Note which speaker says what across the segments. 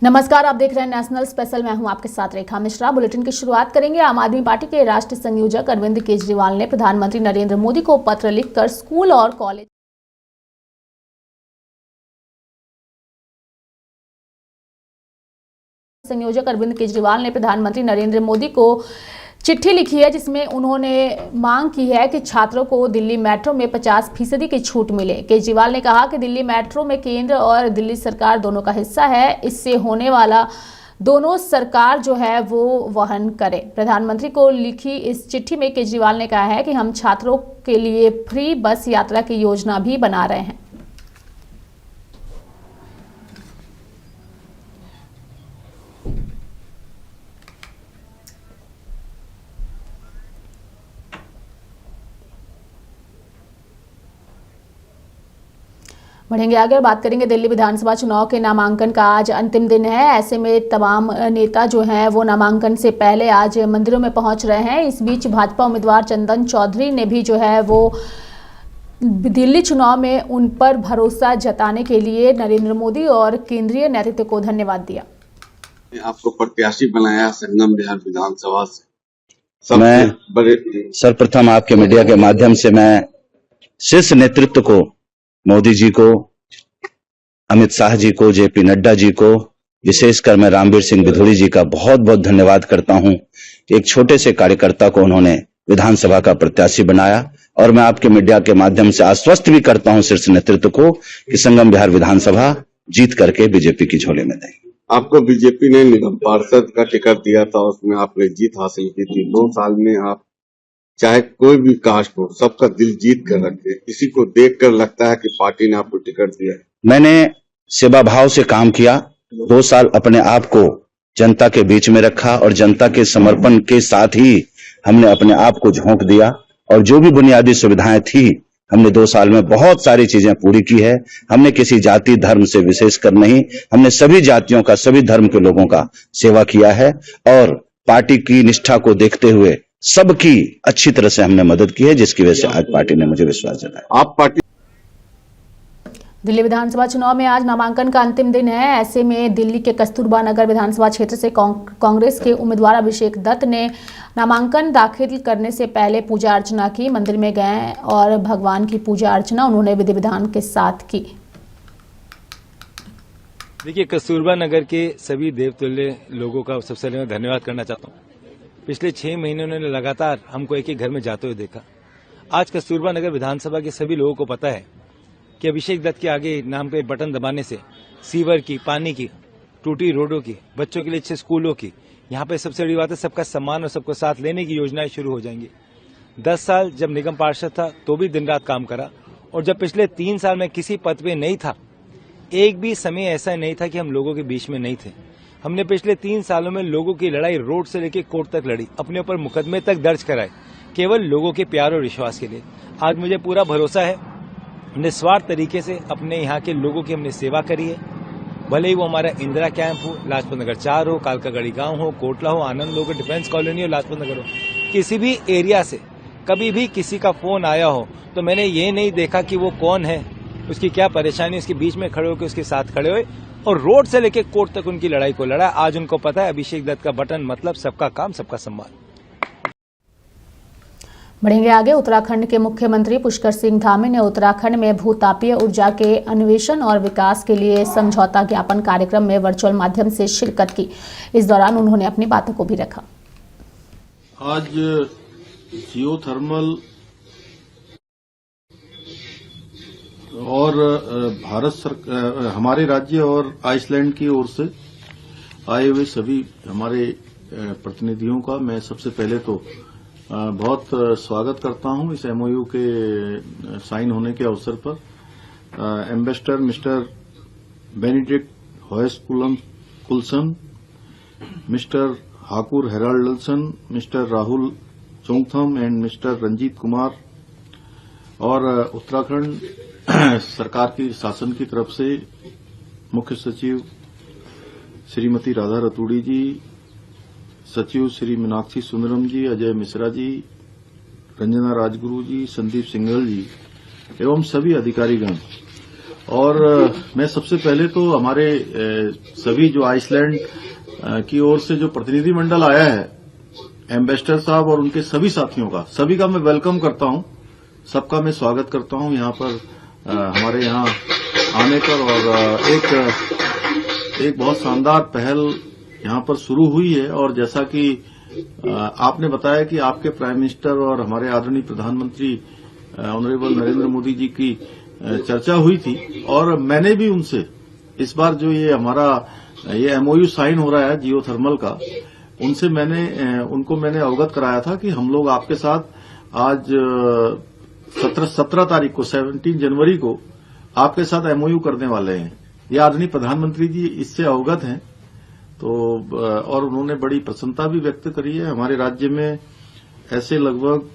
Speaker 1: नमस्कार, आप देख रहे हैं नेशनल स्पेशल। मैं हूं आपके साथ रेखा मिश्रा। बुलेटिन की शुरुआत करेंगे। आम आदमी पार्टी के राष्ट्रीय संयोजक अरविंद केजरीवाल ने प्रधानमंत्री नरेंद्र मोदी को पत्र लिखकर स्कूल और कॉलेज संयोजक अरविंद केजरीवाल ने प्रधानमंत्री नरेंद्र मोदी को चिट्ठी लिखी है, जिसमें उन्होंने मांग की है कि छात्रों को दिल्ली मेट्रो में 50% की छूट मिले। केजरीवाल ने कहा कि दिल्ली मेट्रो में केंद्र और दिल्ली सरकार दोनों का हिस्सा है, इससे होने वाला दोनों सरकार जो है वो वहन करे। प्रधानमंत्री को लिखी इस चिट्ठी में केजरीवाल ने कहा है कि हम छात्रों के लिए फ्री बस यात्रा की योजना भी बना रहे हैं। बढ़ेंगे आगे और बात करेंगे दिल्ली विधानसभा चुनाव के नामांकन का आज अंतिम दिन है। ऐसे में तमाम नेता जो हैं वो नामांकन से पहले आज मंदिरों में पहुंच रहे हैं। इस बीच भाजपा उम्मीदवार चंदन चौधरी ने भी जो है वो दिल्ली चुनाव में उन पर भरोसा जताने के लिए नरेंद्र मोदी और केंद्रीय नेतृत्व को धन्यवाद दिया।
Speaker 2: आपको प्रत्याशी बनाया संगम बिहार विधानसभा से।
Speaker 3: मैं सर्वप्रथम आपके मीडिया के माध्यम से मैं शीर्ष नेतृत्व को, मोदी जी को, अमित शाह जी को, जेपी नड्डा जी को, विशेषकर मैं रामवीर सिंह बिधूड़ी जी का बहुत बहुत धन्यवाद करता हूं। एक छोटे से कार्यकर्ता को उन्होंने विधानसभा का प्रत्याशी बनाया और मैं आपके मीडिया के माध्यम से आश्वस्त भी करता हूं शीर्ष नेतृत्व को कि संगम बिहार विधानसभा जीत करके बीजेपी की झोली में देंगे।
Speaker 2: आपको बीजेपी ने निगम पार्षद का टिकट दिया था, उसमें आपने जीत हासिल की थी। 2 साल में आप चाहे कोई भी कास्ट हो, सबका दिल जीत कर रखे। किसी को देखकर लगता है कि पार्टी ने आपको टिकट दिया है।
Speaker 3: मैंने सेवा भाव से काम किया। 2 साल अपने आप को जनता के बीच में रखा और जनता के समर्पण के साथ ही हमने अपने आप को झोंक दिया और जो भी बुनियादी सुविधाएं थी हमने 2 साल में बहुत सारी चीजें पूरी की है। हमने किसी जाति धर्म से विशेष कर नहीं, हमने सभी जातियों का, सभी धर्म के लोगों का सेवा किया है और पार्टी की निष्ठा को देखते हुए सबकी अच्छी तरह से हमने मदद की है, जिसकी वजह से आज पार्टी ने मुझे विश्वास जताया।
Speaker 2: आप पार्टी
Speaker 1: दिल्ली विधानसभा चुनाव में आज नामांकन का अंतिम दिन है। ऐसे में दिल्ली के कस्तूरबा नगर विधानसभा क्षेत्र से कांग्रेस के उम्मीदवार अभिषेक दत्त ने नामांकन दाखिल करने से पहले पूजा अर्चना की। मंदिर में गए और भगवान की पूजा अर्चना उन्होंने विधि विधान के साथ की।
Speaker 4: देखिए, कस्तूरबा नगर के सभी देवतुल्य लोगों का सबसे पहले मैं धन्यवाद करना चाहता हूँ। पिछले 6 महीनों ने लगातार हमको एक एक घर में जाते हुए देखा। आज कस्तूरबा नगर विधानसभा के सभी लोगों को पता है कि अभिषेक दत्त के आगे नाम पे बटन दबाने से सीवर की, पानी की, टूटी रोडों की, बच्चों के लिए अच्छे स्कूलों की, यहाँ पे सबसे बड़ी बात है सबका सम्मान और सबको साथ लेने की योजनाएं शुरू हो जाएंगी। 10 साल जब निगम पार्षद था तो भी दिन रात काम करा और जब पिछले 3 साल में किसी पद पे नहीं था, एक भी समय ऐसा नहीं था कि हम लोगों के बीच में नहीं थे। हमने पिछले 3 सालों में लोगों की लड़ाई रोड से लेकर कोर्ट तक लड़ी, अपने ऊपर मुकदमे तक दर्ज कराए, केवल लोगों के प्यार और विश्वास के लिए। आज मुझे पूरा भरोसा है, निस्वार्थ तरीके से अपने यहाँ के लोगों की हमने सेवा करी है। भले ही वो हमारा इंदिरा कैंप हो, लाजपत नगर 4 हो, कालकागढ़ी गांव हो, कोटला हो, आनंद हो, डिफेंस कॉलोनी हो, लाजपत नगर हो, किसी भी एरिया से कभी भी किसी का फोन आया हो तो मैंने ये नहीं देखा कि वो कौन है, उसकी क्या परेशानी, उसके बीच में खड़े होकर उसके साथ खड़े हुए और रोड से लेकर कोर्ट तक उनकी लड़ाई को लड़ा। आज उनको पता है अभिषेक दत्त का बटन मतलब सबका काम, सबका सम्मान।
Speaker 1: बढ़ेंगे आगे। उत्तराखंड के मुख्यमंत्री पुष्कर सिंह धामी ने उत्तराखंड में भूतापीय ऊर्जा के अन्वेषण और विकास के लिए समझौता ज्ञापन कार्यक्रम में वर्चुअल माध्यम से शिरकत की। इस दौरान उन्होंने अपनी बातों को भी रखा।
Speaker 5: आज जियोथर्मल और भारत सरकार, हमारे राज्य और आइसलैंड की ओर से आए हुए सभी हमारे प्रतिनिधियों का मैं सबसे पहले तो बहुत स्वागत करता हूं इस एमओयू के साइन होने के अवसर पर। Ambassador mister Benedikt Hoskuldsson, mister Haukur Haraldsson, mister Rahul Chongtham and mister Ranjit Kumar और उत्तराखंड सरकार की शासन की तरफ से मुख्य सचिव श्रीमती राधा रतूड़ी जी, सचिव श्री मीनाक्षी सुंदरम जी, अजय मिश्रा जी, रंजना राजगुरु जी, संदीप सिंघल जी एवं सभी अधिकारीगण और मैं सबसे पहले तो हमारे सभी जो आइसलैंड की ओर से जो प्रतिनिधिमंडल आया है, एम्बेसडर साहब और उनके सभी साथियों का, सभी का मैं वेलकम करता हूं, सबका मैं स्वागत करता हूं यहां पर हमारे यहां आने पर। और एक बहुत शानदार पहल यहां पर शुरू हुई है। और जैसा कि आपने बताया कि आपके प्राइम मिनिस्टर और हमारे आदरणीय प्रधानमंत्री ऑनरेबल नरेंद्र मोदी जी की चर्चा हुई थी, और मैंने भी उनसे इस बार जो ये हमारा ये एमओयू साइन हो रहा है जियोथर्मल का, उनसे उनको मैंने अवगत कराया था कि हम लोग आपके साथ आज 17 तारीख को 17 जनवरी को आपके साथ एमओयू करने वाले हैं। ये आदरणीय प्रधानमंत्री जी इससे अवगत हैं, तो और उन्होंने बड़ी प्रसन्नता भी व्यक्त करी है। हमारे राज्य में ऐसे लगभग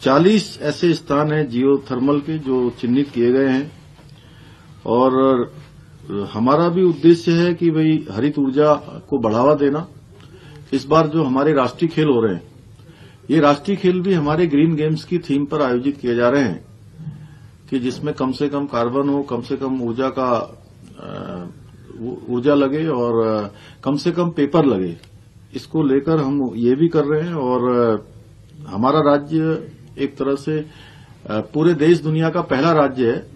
Speaker 5: 40 ऐसे स्थान हैं जियोथर्मल के जो चिन्हित किए गए हैं, और हमारा भी उद्देश्य है कि भाई हरित ऊर्जा को बढ़ावा देना। इस बार जो हमारे राष्ट्रीय खेल हो रहे हैं, ये राष्ट्रीय खेल भी हमारे ग्रीन गेम्स की थीम पर आयोजित किए जा रहे हैं कि जिसमें कम से कम कार्बन हो, कम से कम ऊर्जा लगे और कम से कम पेपर लगे। इसको लेकर हम ये भी कर रहे हैं। और हमारा राज्य एक तरह से पूरे देश दुनिया का पहला राज्य है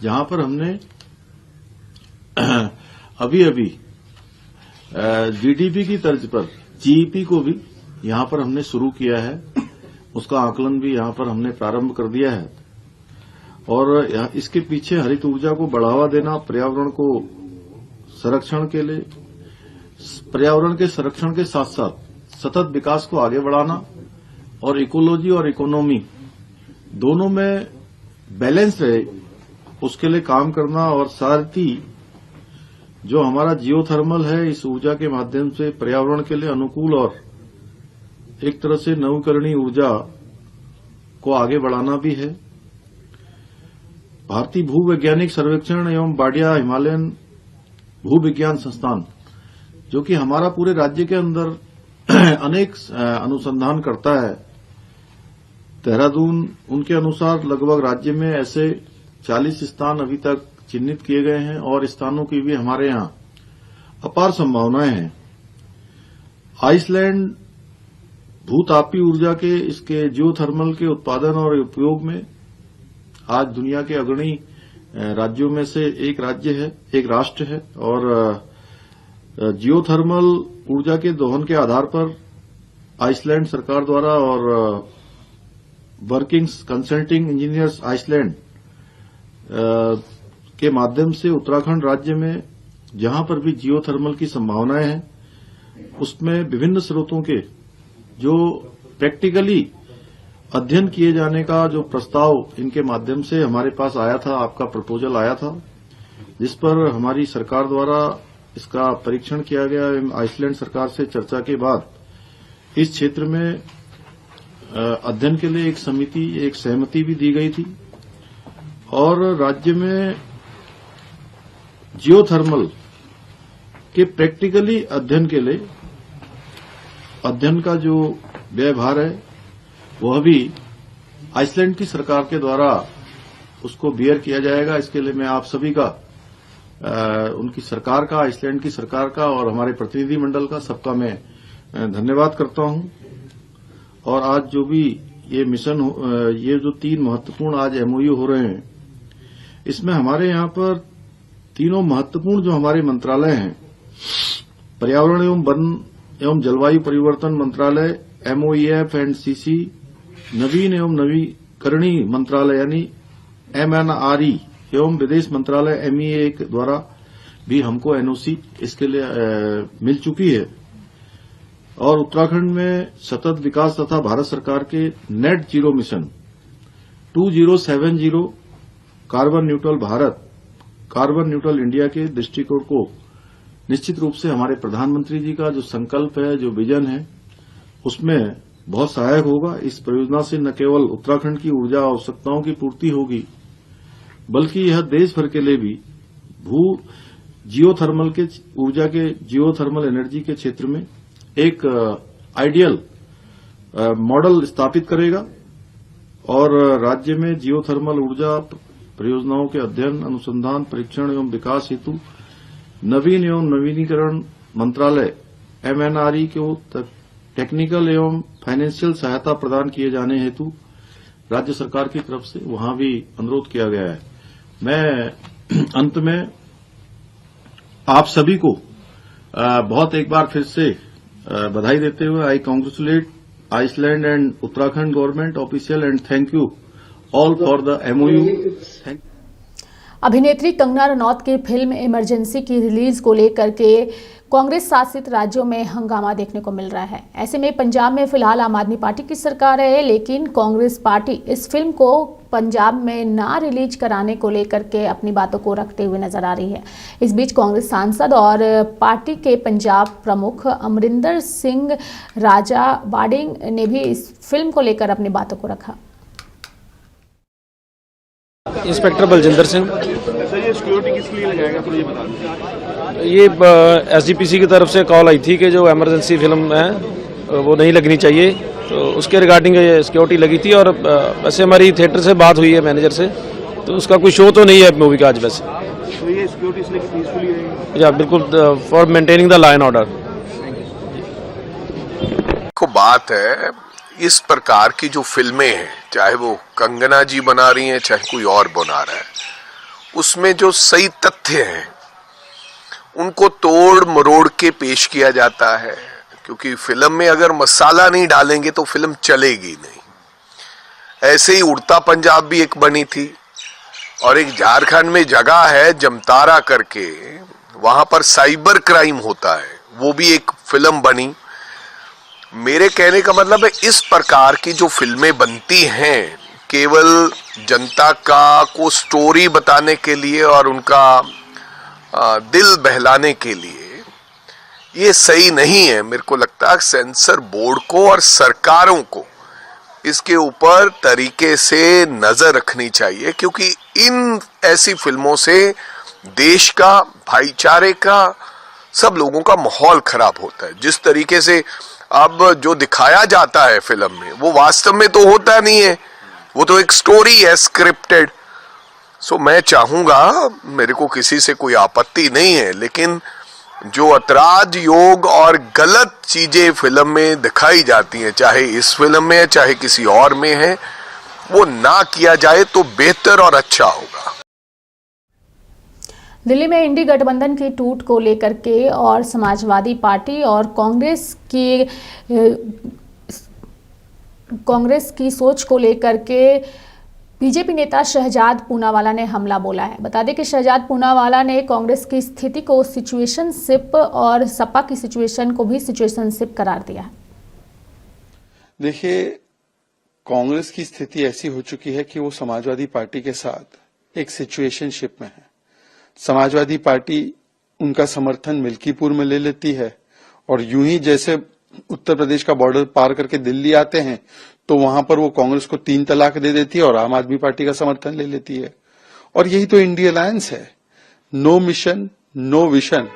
Speaker 5: जहां पर हमने अभी जीडीपी की तर्ज पर जीईपी को भी यहां पर हमने शुरू किया है। उसका आकलन भी यहां पर हमने प्रारंभ कर दिया है। और इसके पीछे हरित ऊर्जा को बढ़ावा देना, पर्यावरण को संरक्षण के लिए, पर्यावरण के संरक्षण के साथ साथ सतत विकास को आगे बढ़ाना और इकोलॉजी और इकोनॉमी दोनों में बैलेंस रहे, उसके लिए काम करना। और साथ ही जो हमारा जियोथर्मल है, इस ऊर्जा के माध्यम से पर्यावरण के लिए अनुकूल और एक तरह से नवीकरणीय ऊर्जा को आगे बढ़ाना भी है। भारतीय भूवैज्ञानिक सर्वेक्षण एवं बाडिया हिमालयन भूविज्ञान संस्थान, जो कि हमारा पूरे राज्य के अंदर अनेक अनुसंधान करता है, देहरादून, उनके अनुसार लगभग राज्य में ऐसे 40 स्थान अभी तक चिन्हित किए गए हैं और स्थानों की भी हमारे यहां अपार संभावनाएं हैं। आइसलैंड भूतापीय ऊर्जा के इसके जियोथर्मल के उत्पादन और उपयोग में आज दुनिया के अग्रणी राज्यों में से एक राष्ट्र है। और जियोथर्मल ऊर्जा के दोहन के आधार पर आइसलैंड सरकार द्वारा और वर्किंग कंसल्टिंग इंजीनियर्स आइसलैंड के माध्यम से उत्तराखंड राज्य में जहां पर भी जियोथर्मल की संभावनाएं हैं, उसमें विभिन्न स्रोतों के जो प्रैक्टिकली अध्ययन किए जाने का जो प्रस्ताव इनके माध्यम से हमारे पास आया था, आपका प्रपोजल आया था, जिस पर हमारी सरकार द्वारा इसका परीक्षण किया गया। आइसलैंड सरकार से चर्चा के बाद इस क्षेत्र में अध्ययन के लिए एक सहमति भी दी गई थी। और राज्य में जियोथर्मल के प्रैक्टिकली अध्ययन के लिए अध्ययन का जो व्ययभार है वह भी आइसलैंड की सरकार के द्वारा उसको बियर किया जाएगा। इसके लिए मैं आप सभी का, उनकी सरकार का, आइसलैंड की सरकार का और हमारे प्रतिनिधिमंडल का, सबका मैं धन्यवाद करता हूं। और आज जो भी ये मिशन, ये जो 3 महत्वपूर्ण आज एमओयू हो रहे हैं, इसमें हमारे यहां पर तीनों महत्वपूर्ण जो हमारे मंत्रालय हैं, पर्यावरण एवं वन एवं जलवायु परिवर्तन मंत्रालय MOEF एंड CC, नवीन एवं नवीकरणीय मंत्रालय यानी MNRE एवं विदेश मंत्रालय MEA के द्वारा भी हमको NOC इसके लिए मिल चुकी है। और उत्तराखंड में सतत विकास तथा भारत सरकार के net zero mission 2070 carbon neutral Bharat, carbon neutral India के दृष्टिकोण को निश्चित रूप से हमारे प्रधानमंत्री जी का जो संकल्प है, जो विजन है, उसमें बहुत सहायक होगा। इस परियोजना से न केवल उत्तराखंड की ऊर्जा आवश्यकताओं की पूर्ति होगी, बल्कि यह देश भर के लिए भी जियोथर्मल के ऊर्जा के जियोथर्मल एनर्जी के क्षेत्र में एक आइडियल मॉडल स्थापित करेगा। और राज्य में जियोथर्मल ऊर्जा परियोजनाओं के अध्ययन, अनुसंधान, परीक्षण एवं विकास हेतु नवीन एवं नवीनीकरण मंत्रालय MNRE को टेक्निकल एवं फाइनेंशियल सहायता प्रदान किए जाने हेतु राज्य सरकार की तरफ से वहां भी अनुरोध किया गया है। मैं अंत में आप सभी को बहुत एक बार फिर से बधाई देते हुए I congratulate Iceland and Uttarakhand government official and thank you all for the MOU।
Speaker 1: अभिनेत्री कंगना रनौत की फिल्म इमरजेंसी की रिलीज को लेकर के कांग्रेस शासित राज्यों में हंगामा देखने को मिल रहा है। ऐसे में पंजाब में फिलहाल आम आदमी पार्टी की सरकार है, लेकिन कांग्रेस पार्टी इस फिल्म को पंजाब में ना रिलीज कराने को लेकर के अपनी बातों को रखते हुए नजर आ रही है। इस बीच कांग्रेस सांसद और पार्टी के पंजाब प्रमुख अमरिंदर सिंह राजा बाडिंग ने भी इस फिल्म को लेकर अपनी बातों को रखा।
Speaker 6: इंस्पेक्टर बलजिंदर सिंह।
Speaker 7: सर, ये सिक्योरिटी किस लिए लगाएगा तो ये बता दें।
Speaker 6: ये SGPC की तरफ से कॉल आई थी कि जो इमरजेंसी फिल्म है वो नहीं लगनी चाहिए, तो उसके रिगार्डिंग ये सिक्योरिटी लगी थी। और वैसे हमारी थिएटर से बात हुई है मैनेजर से, तो उसका कोई शो तो नहीं है मूवी का आज वैसे।
Speaker 7: तो ये सिक्योरिटी इसलिए पीसफुली रहेगी?
Speaker 6: या बिल्कुल, for maintaining the law and order.
Speaker 8: को बात है इस प्रकार की जो फिल्में हैं, चाहे वो कंगना जी बना रही हैं चाहे कोई और बना रहा है, उसमें जो सही तथ्य हैं उनको तोड़ मरोड़ के पेश किया जाता है, क्योंकि फिल्म में अगर मसाला नहीं डालेंगे तो फिल्म चलेगी नहीं। ऐसे ही उड़ता पंजाब भी एक बनी थी, और एक झारखंड में जगह है जमतारा करके, वहां पर साइबर क्राइम होता है, वो भी एक फिल्म बनी। मेरे कहने का मतलब है इस प्रकार की जो फिल्में बनती हैं केवल जनता को स्टोरी बताने के लिए और उनका दिल बहलाने के लिए, ये सही नहीं है। मेरे को लगता है सेंसर बोर्ड को और सरकारों को इसके ऊपर तरीके से नजर रखनी चाहिए, क्योंकि इन ऐसी फिल्मों से देश का, भाईचारे का, सब लोगों का माहौल खराब होता है। जिस तरीके से अब जो दिखाया जाता है फिल्म में वो वास्तव में तो होता नहीं है, वो तो एक स्टोरी है स्क्रिप्टेड। सो मैं चाहूंगा, मेरे को किसी से कोई आपत्ति नहीं है, लेकिन जो ऐतराज योग और गलत चीजें फिल्म में दिखाई जाती हैं, चाहे इस फिल्म में है चाहे किसी और में है, वो ना किया जाए तो बेहतर और अच्छा होगा।
Speaker 1: दिल्ली में इंडी गठबंधन की टूट को लेकर के और समाजवादी पार्टी और कांग्रेस की सोच को लेकर के बीजेपी नेता शहजाद पूनावाला ने हमला बोला है। बता दें कि शहजाद पूनावाला ने कांग्रेस की स्थिति को सिचुएशनशिप और सपा की सिचुएशन को भी सिचुएशनशिप करार दिया है।
Speaker 9: देखिए, कांग्रेस की स्थिति ऐसी हो चुकी है कि वो समाजवादी पार्टी के साथ एक सिचुएशनशिप में है। समाजवादी पार्टी उनका समर्थन मिल्कीपुर में ले लेती है, और यूं ही जैसे उत्तर प्रदेश का बॉर्डर पार करके दिल्ली आते हैं तो वहां पर वो कांग्रेस को 3 तलाक दे देती है और आम आदमी पार्टी का समर्थन ले लेती है। और यही तो इंडिया अलायंस है। No mission, no vision,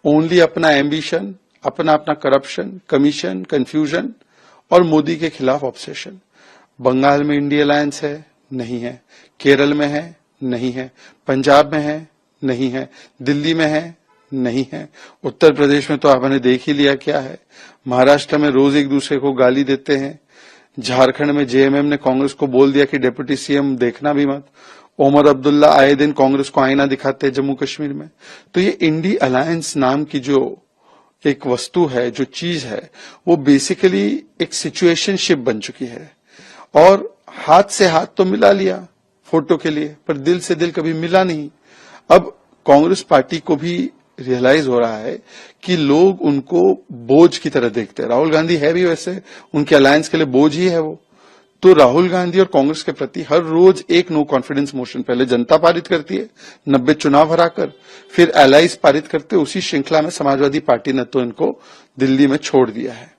Speaker 9: only अपना एम्बिशन, अपना अपना करप्शन, कमीशन, कंफ्यूजन और मोदी के खिलाफ ऑब्सेशन। बंगाल में इंडिया अलायंस है? नहीं है। केरल में है? नहीं है। पंजाब में है? नहीं है। दिल्ली में है? नहीं है। उत्तर प्रदेश में तो आपने देख ही लिया क्या है। महाराष्ट्र में रोज एक दूसरे को गाली देते हैं। झारखंड में JMM ने कांग्रेस को बोल दिया कि डिप्टी CM देखना भी मत। ओमर अब्दुल्ला आए दिन कांग्रेस को आईना दिखाते हैं जम्मू कश्मीर में। तो ये इंडी अलायंस नाम की जो एक वस्तु है, जो चीज है, वो बेसिकली एक सिचुएशनशिप बन चुकी है। और हाथ से हाथ तो मिला लिया फोटो के लिए, पर दिल से दिल कभी मिला नहीं। अब कांग्रेस पार्टी को भी रियलाइज हो रहा है कि लोग उनको बोझ की तरह देखते हैं। राहुल गांधी है भी वैसे उनके अलायंस के लिए बोझ ही है वो। तो राहुल गांधी और कांग्रेस के प्रति हर रोज एक नो कॉन्फिडेंस मोशन पहले जनता पारित करती है 90 चुनाव हराकर, फिर एलाइज पारित करते। उसी श्रृंखला में समाजवादी पार्टी ने तो इनको दिल्ली में छोड़ दिया है।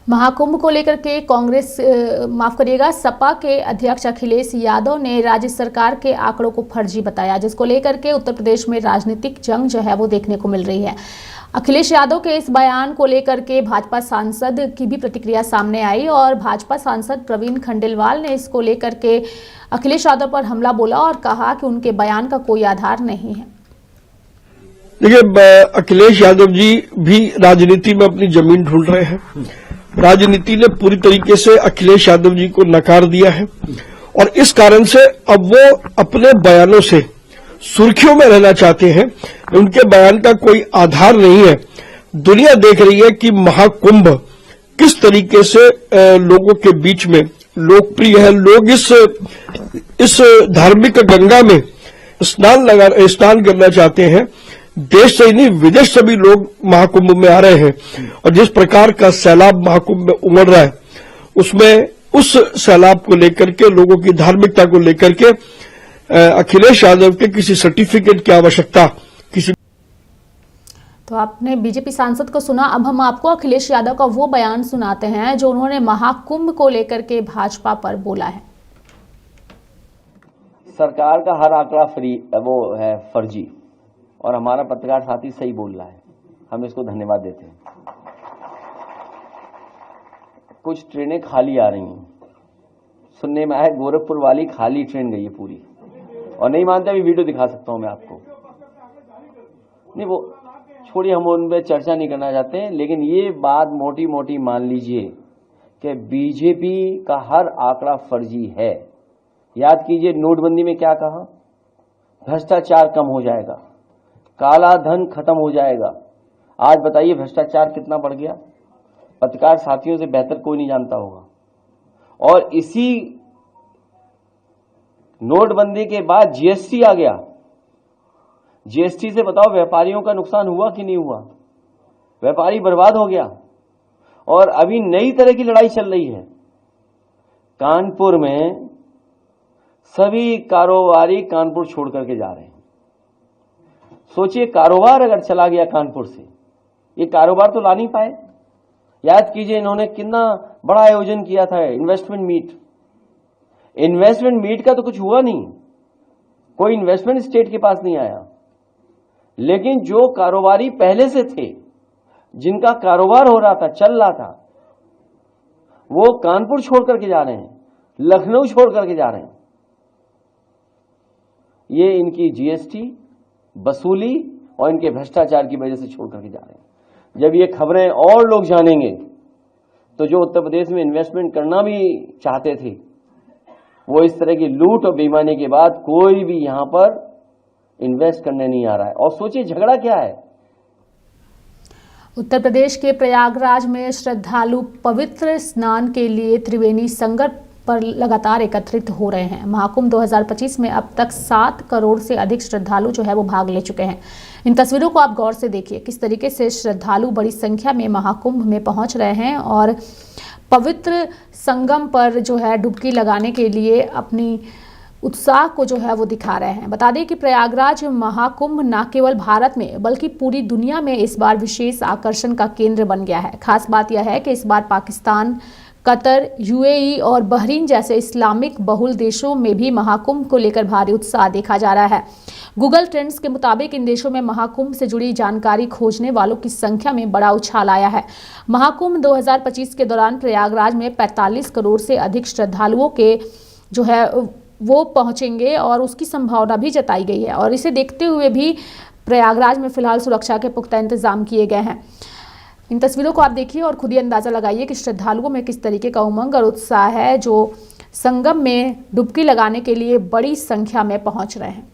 Speaker 1: महाकुंभ को लेकर के सपा के अध्यक्ष अखिलेश यादव ने राज्य सरकार के आंकड़ों को फर्जी बताया, जिसको लेकर के उत्तर प्रदेश में राजनीतिक जंग जो है वो देखने को मिल रही है। अखिलेश यादव के इस बयान को लेकर के भाजपा सांसद की भी प्रतिक्रिया सामने आई और भाजपा सांसद प्रवीण खंडेलवाल ने इसको लेकर के अखिलेश यादव पर हमला बोला और कहा कि उनके बयान का कोई आधार नहीं है।
Speaker 10: देखिए, अखिलेश यादव जी भी राजनीति में अपनी जमीन ढूंढ रहे हैं। राजनीति ने पूरी तरीके से अखिलेश यादव जी को नकार दिया है और इस कारण से अब वो अपने बयानों से सुर्खियों में रहना चाहते हैं। उनके बयान का कोई आधार नहीं है। दुनिया देख रही है कि महाकुंभ किस तरीके से लोगों के बीच में लोकप्रिय है। लोग इस धार्मिक गंगा में स्नान करना चाहते हैं। देश से ही नहीं, विदेश से भी लोग महाकुंभ में आ रहे हैं और जिस प्रकार का सैलाब महाकुंभ में उमड़ रहा है, उसमें उस सैलाब को लेकर के, लोगों की धार्मिकता को लेकर के अखिलेश यादव के किसी सर्टिफिकेट की आवश्यकता किसी।
Speaker 1: तो आपने बीजेपी सांसद को सुना। अब हम आपको अखिलेश यादव का वो बयान सुनाते हैं जो उन्होंने महाकुंभ को लेकर के भाजपा पर बोला है।
Speaker 11: सरकार का हर आंकड़ा वो है फर्जी और हमारा पत्रकार साथी सही बोल रहा है, हम इसको धन्यवाद देते हैं। कुछ ट्रेनें खाली आ रही हैं, सुनने में आया गोरखपुर वाली खाली ट्रेन गई है पूरी, और नहीं मानते अभी वीडियो दिखा सकता हूं मैं आपको। नहीं, वो छोड़िए, हम उन पर चर्चा नहीं करना चाहते हैं, लेकिन ये बात मोटी मोटी मान लीजिए कि बीजेपी का हर आंकड़ा फर्जी है। याद कीजिए, नोटबंदी में क्या कहा, भ्रष्टाचार कम हो जाएगा, काला धन खत्म हो जाएगा। आज बताइए भ्रष्टाचार कितना बढ़ गया, पत्रकार साथियों से बेहतर कोई नहीं जानता होगा। और इसी नोटबंदी के बाद जीएसटी आ गया। जीएसटी से बताओ व्यापारियों का नुकसान हुआ कि नहीं हुआ? व्यापारी बर्बाद हो गया। और अभी नई तरह की लड़ाई चल रही है। कानपुर में सभी कारोबारी कानपुर छोड़ करके जा रहे हैं। सोचिए, कारोबार अगर चला गया कानपुर से, ये कारोबार तो ला नहीं पाए। याद कीजिए, इन्होंने कितना बड़ा आयोजन किया था, इन्वेस्टमेंट मीट। इन्वेस्टमेंट मीट का तो कुछ हुआ नहीं, कोई इन्वेस्टमेंट स्टेट के पास नहीं आया। लेकिन जो कारोबारी पहले से थे, जिनका कारोबार हो रहा था, चल रहा था, वो कानपुर छोड़ करके जा रहे हैं, लखनऊ छोड़ करके जा रहे हैं। ये इनकी जीएसटी वसूली और इनके भ्रष्टाचार की वजह से छोड़ करके जा रहे हैं। जब ये खबरें और लोग जानेंगे तो जो उत्तर प्रदेश में इन्वेस्टमेंट करना भी चाहते थे, वो इस तरह की लूट और बेईमानी के बाद कोई भी यहां पर इन्वेस्ट करने नहीं आ रहा है। और सोचिए झगड़ा क्या है।
Speaker 1: उत्तर प्रदेश के प्रयागराज में श्रद्धालु पवित्र स्नान के लिए त्रिवेणी संगम पर लगातार एकत्रित हो रहे हैं। महाकुंभ 2025 में अब तक 7 करोड़ से अधिक श्रद्धालु जो है वो भाग ले चुके हैं। इन तस्वीरों को आप गौर से देखिए, किस तरीके से श्रद्धालु बड़ी संख्या में महाकुंभ में पहुंच रहे हैं और पवित्र संगम पर जो है डुबकी लगाने के लिए अपनी उत्साह को जो है वो दिखा रहे हैं। बता दें कि प्रयागराज महाकुंभ न केवल भारत में बल्कि पूरी दुनिया में इस बार विशेष आकर्षण का केंद्र बन गया है। खास बात यह है कि इस बार पाकिस्तान, कतर, यूएई और बहरीन जैसे इस्लामिक बहुल देशों में भी महाकुंभ को लेकर भारी उत्साह देखा जा रहा है। गूगल ट्रेंड्स के मुताबिक इन देशों में महाकुंभ से जुड़ी जानकारी खोजने वालों की संख्या में बड़ा उछाल आया है। महाकुंभ 2025 के दौरान प्रयागराज में 45 करोड़ से अधिक श्रद्धालुओं के जो है वो पहुंचेंगे और उसकी संभावना भी जताई गई है। और इसे देखते हुए भी प्रयागराज में फिलहाल सुरक्षा के पुख्ता इंतजाम किए गए हैं। इन तस्वीरों को आप देखिए और खुद ही अंदाजा लगाइए कि श्रद्धालुओं में किस तरीके का उमंग और उत्साह है जो संगम में डुबकी लगाने के लिए बड़ी संख्या में पहुंच रहे हैं।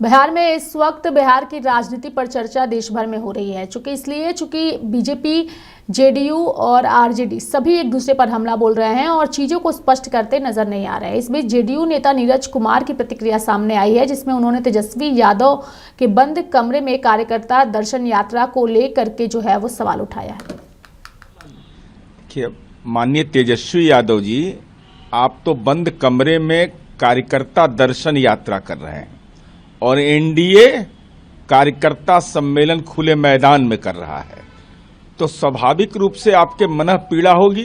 Speaker 1: बिहार में इस वक्त बिहार की राजनीति पर चर्चा देश भर में हो रही है। चूंकि बीजेपी, जेडीयू और आरजेडी सभी एक दूसरे पर हमला बोल रहे हैं और चीजों को स्पष्ट करते नजर नहीं आ रहे हैं। इसमें जेडीयू नेता नीरज कुमार की प्रतिक्रिया सामने आई है, जिसमें उन्होंने तेजस्वी यादव के बंद कमरे में कार्यकर्ता दर्शन यात्रा को लेकर के जो है वो सवाल उठाया है।
Speaker 12: माननीय तेजस्वी यादव जी, आप तो बंद कमरे में कार्यकर्ता दर्शन यात्रा कर रहे हैं और एनडीए कार्यकर्ता सम्मेलन खुले मैदान में कर रहा है, तो स्वाभाविक रूप से आपके मन पीड़ा होगी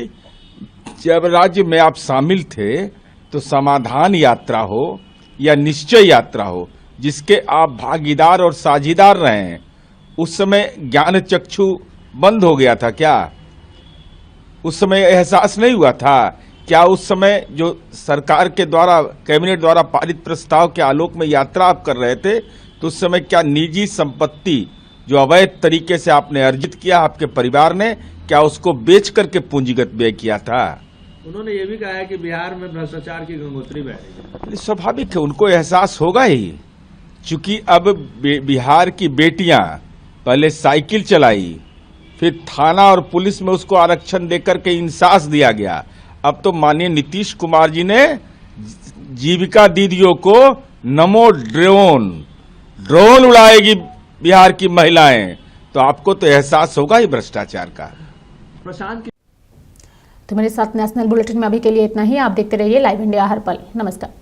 Speaker 12: जब राज्य में आप शामिल थे तो समाधान यात्रा हो या निश्चय यात्रा हो, जिसके आप भागीदार और साझीदार रहे हैं, उस समय ज्ञान चक्षु बंद हो गया था क्या? उस समय एहसास नहीं हुआ था क्या? उस समय जो सरकार के द्वारा, कैबिनेट द्वारा पारित प्रस्ताव के आलोक में यात्रा आप कर रहे थे, तो उस समय क्या निजी संपत्ति जो अवैध तरीके से आपने अर्जित किया आपके परिवार ने, क्या उसको बेच करके पूंजीगत व्यय किया था?
Speaker 7: उन्होंने ये भी कहा है कि बिहार में भ्रष्टाचार की गंगोत्री बह रही है।
Speaker 12: स्वाभाविक है, उनको एहसास होगा ही, क्योंकि अब बिहार की बेटियां पहले साइकिल चलाई, फिर थाना और पुलिस में उसको आरक्षण देकर के इंसास दिया गया। अब तो माननीय नीतीश कुमार जी ने जीविका दीदियों को नमो ड्रोन उड़ाएगी बिहार की महिलाएं, तो आपको तो एहसास होगा ही भ्रष्टाचार का।
Speaker 7: प्रशांत
Speaker 1: तो मेरे साथ नेशनल बुलेटिन में अभी के लिए इतना ही। आप देखते रहिए लाइव इंडिया हर पल। नमस्कार।